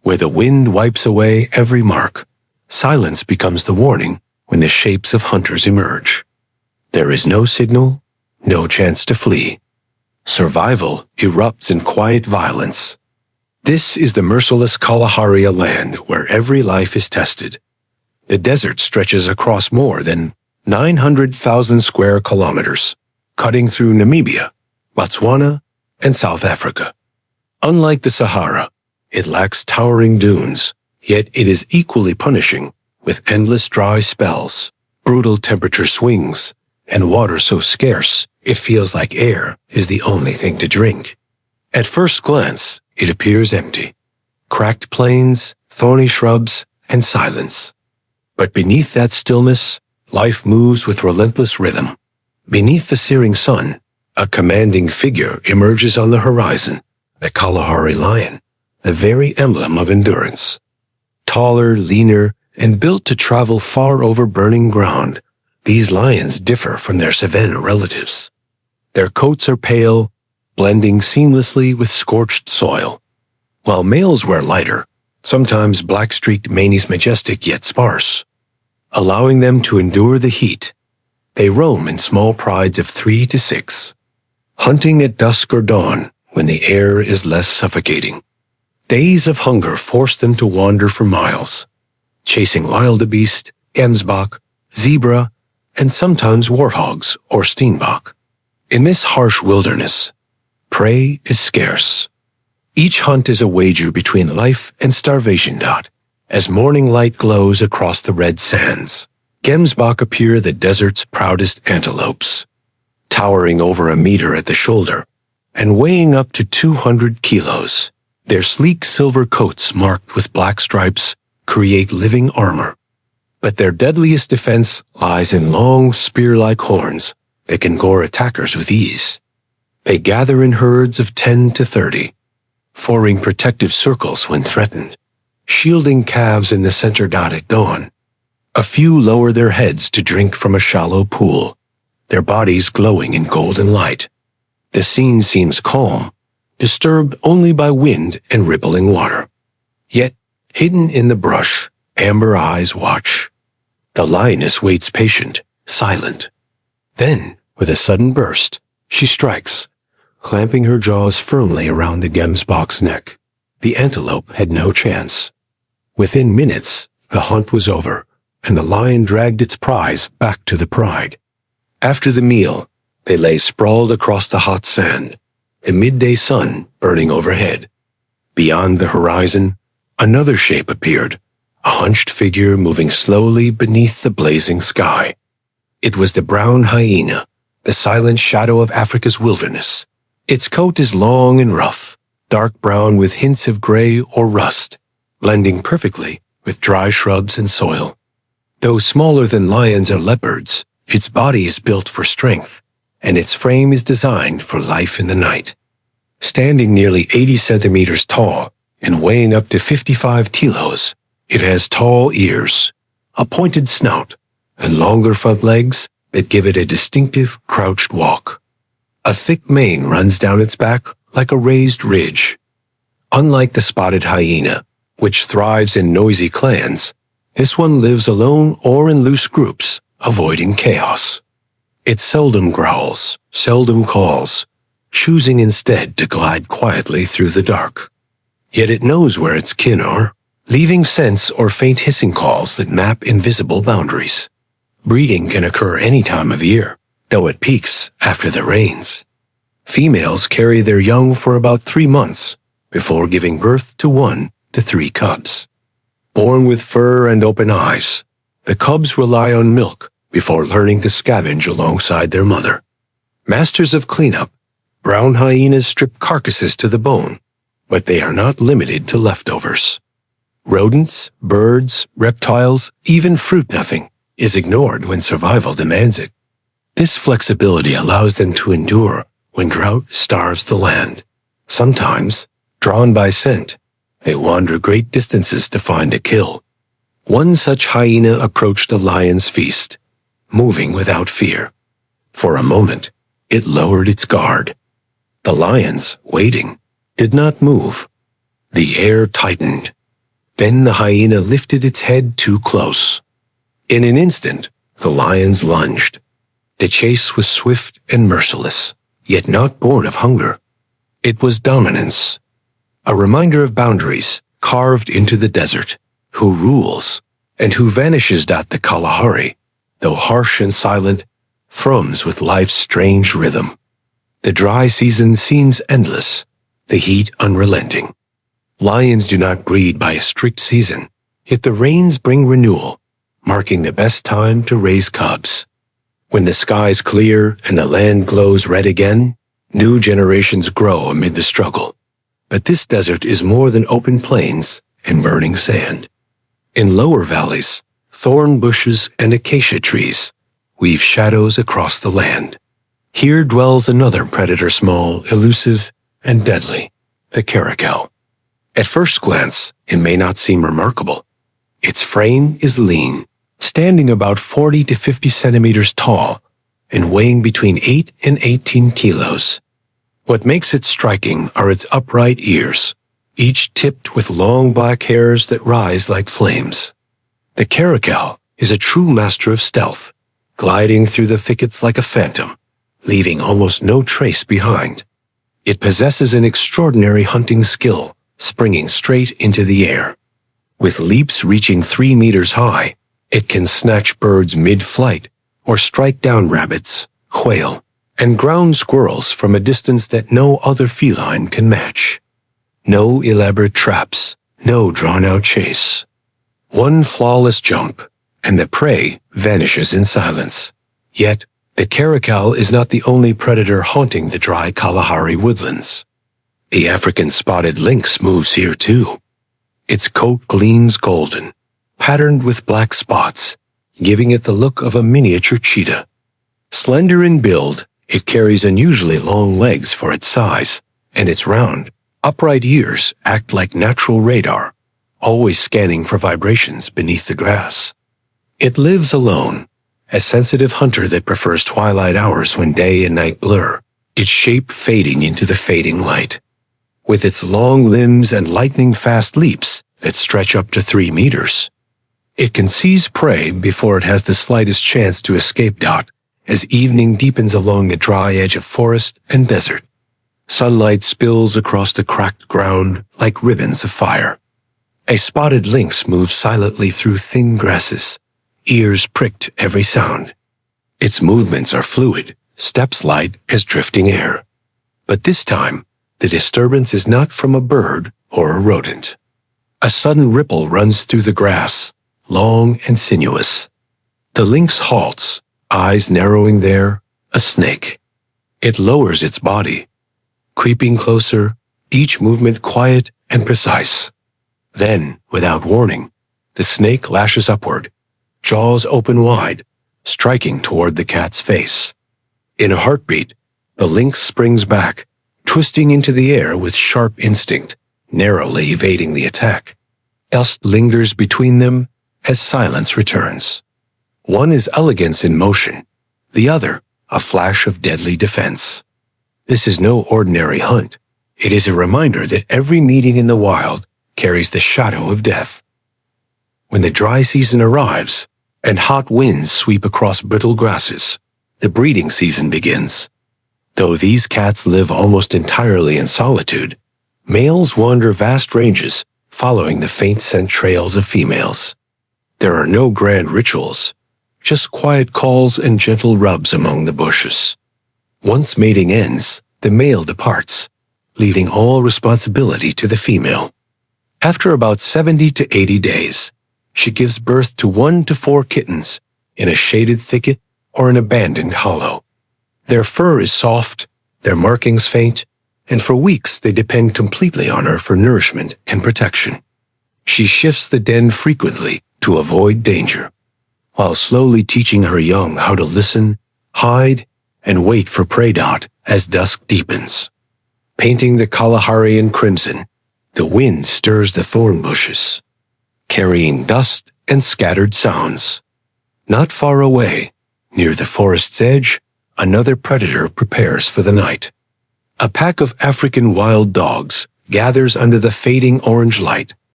Where the wind wipes away every mark, silence becomes the warning when the shapes of hunters emerge. There is no signal, no chance to flee. Survival erupts in quiet violence. This is the merciless Kalahari land where every life is tested. The desert stretches across more than 900,000 square kilometers, cutting through Namibia, Botswana, and South Africa. Unlike the Sahara, it lacks towering dunes, yet it is equally punishing, with endless dry spells, brutal temperature swings, and water so scarce it feels like air is the only thing to drink. At first glance, it appears empty. Cracked plains, thorny shrubs, and silence. But beneath that stillness, life moves with relentless rhythm. Beneath the searing sun, a commanding figure emerges on the horizon, the Kalahari lion, the very emblem of endurance. Taller, leaner, and built to travel far over burning ground, these lions differ from their savanna relatives. Their coats are pale, blending seamlessly with scorched soil. While males wear lighter, sometimes black-streaked manes majestic yet sparse. Allowing them to endure the heat, they roam in small prides of 3 to 6, hunting at dusk or dawn when the air is less suffocating. Days of hunger force them to wander for miles, chasing wildebeest, gemsbok, zebra, and sometimes warthogs or steenbok. In this harsh wilderness, prey is scarce. Each hunt is a wager between life and starvation. As morning light glows across the red sands, gemsbok appear the desert's proudest antelopes, towering over a meter at the shoulder and weighing up to 200 kilos. Their sleek silver coats marked with black stripes create living armor. But their deadliest defense lies in long, spear-like horns that can gore attackers with ease. They gather in herds of 10 to 30, forming protective circles when threatened, shielding calves in the center. At dawn, a few lower their heads to drink from a shallow pool, their bodies glowing in golden light. The scene seems calm, disturbed only by wind and rippling water. Yet, hidden in the brush, amber eyes watch. The lioness waits patient, silent. Then, with a sudden burst, she strikes, clamping her jaws firmly around the gemsbok's neck. The antelope had no chance. Within minutes, the hunt was over, and the lion dragged its prize back to the pride. After the meal, they lay sprawled across the hot sand, the midday sun burning overhead. Beyond the horizon, another shape appeared, a hunched figure moving slowly beneath the blazing sky. It was the brown hyena, the silent shadow of Africa's wilderness. Its coat is long and rough, dark brown with hints of gray or rust, blending perfectly with dry shrubs and soil. Though smaller than lions or leopards, its body is built for strength, and its frame is designed for life in the night. Standing nearly 80 centimeters tall and weighing up to 55 kilos, it has tall ears, a pointed snout, and longer front legs that give it a distinctive crouched walk. A thick mane runs down its back like a raised ridge. Unlike the spotted hyena, which thrives in noisy clans, this one lives alone or in loose groups, avoiding chaos. It seldom growls, seldom calls, choosing instead to glide quietly through the dark. Yet it knows where its kin are, leaving scents or faint hissing calls that map invisible boundaries. Breeding can occur any time of year, though it peaks after the rains. Females carry their young for about 3 months before giving birth to 1 to 3 cubs. Born with fur and open eyes, the cubs rely on milk before learning to scavenge alongside their mother. Masters of cleanup, brown hyenas strip carcasses to the bone, but they are not limited to leftovers. Rodents, birds, reptiles, even fruit nothing is ignored when survival demands it. This flexibility allows them to endure when drought starves the land. Sometimes, drawn by scent, they wander great distances to find a kill. One such hyena approached a lion's feast, moving without fear. For a moment, it lowered its guard. The lions, waiting, did not move. The air tightened. Then the hyena lifted its head too close. In an instant, the lions lunged. The chase was swift and merciless, yet not born of hunger. It was dominance, a reminder of boundaries carved into the desert, who rules, and who vanishes. The Kalahari, though harsh and silent, thrums with life's strange rhythm. The dry season seems endless, the heat unrelenting. Lions do not breed by a strict season, yet the rains bring renewal, marking the best time to raise cubs. When the skies clear and the land glows red again, new generations grow amid the struggle. But this desert is more than open plains and burning sand. In lower valleys, thorn bushes and acacia trees weave shadows across the land. Here dwells another predator, small, elusive, and deadly, the caracal. At first glance, it may not seem remarkable. Its frame is lean, standing about 40 to 50 centimeters tall and weighing between 8 and 18 kilos. What makes it striking are its upright ears, each tipped with long black hairs that rise like flames. The caracal is a true master of stealth, gliding through the thickets like a phantom, leaving almost no trace behind. It possesses an extraordinary hunting skill, springing straight into the air. With leaps reaching 3 meters high, it can snatch birds mid-flight or strike down rabbits, quail, and ground squirrels from a distance that no other feline can match. No elaborate traps, no drawn-out chase. One flawless jump, and the prey vanishes in silence. Yet, the caracal is not the only predator haunting the dry Kalahari woodlands. The African spotted lynx moves here too. Its coat gleams golden, patterned with black spots, giving it the look of a miniature cheetah. Slender in build, it carries unusually long legs for its size, and its round, upright ears act like natural radar, always scanning for vibrations beneath the grass. It lives alone, a sensitive hunter that prefers twilight hours when day and night blur, its shape fading into the fading light. With its long limbs and lightning-fast leaps that stretch up to 3 meters, it can seize prey before it has the slightest chance to escape. As evening deepens along the dry edge of forest and desert, sunlight spills across the cracked ground like ribbons of fire. A spotted lynx moves silently through thin grasses, ears pricked every sound. Its movements are fluid, steps light as drifting air. But this time, the disturbance is not from a bird or a rodent. A sudden ripple runs through the grass, long and sinuous. The lynx halts, eyes narrowing there, a snake. It lowers its body, creeping closer, each movement quiet and precise. Then, without warning, the snake lashes upward, jaws open wide, striking toward the cat's face. In a heartbeat, the lynx springs back, twisting into the air with sharp instinct, narrowly evading the attack. Else lingers between them as silence returns. One is elegance in motion, the other a flash of deadly defense. This is no ordinary hunt. It is a reminder that every meeting in the wild carries the shadow of death. When the dry season arrives and hot winds sweep across brittle grasses, the breeding season begins. Though these cats live almost entirely in solitude, males wander vast ranges following the faint scent trails of females. There are no grand rituals, just quiet calls and gentle rubs among the bushes. Once mating ends, the male departs, leaving all responsibility to the female. After about 70 to 80 days, she gives birth to 1 to 4 kittens in a shaded thicket or an abandoned hollow. Their fur is soft, their markings faint, and for weeks they depend completely on her for nourishment and protection. She shifts the den frequently to avoid danger, while slowly teaching her young how to listen, hide, and wait for prey. As dusk deepens, painting the Kalahari in crimson, the wind stirs the thorn bushes, carrying dust and scattered sounds. Not far away, near the forest's edge, another predator prepares for the night. A pack of African wild dogs gathers under the fading orange light,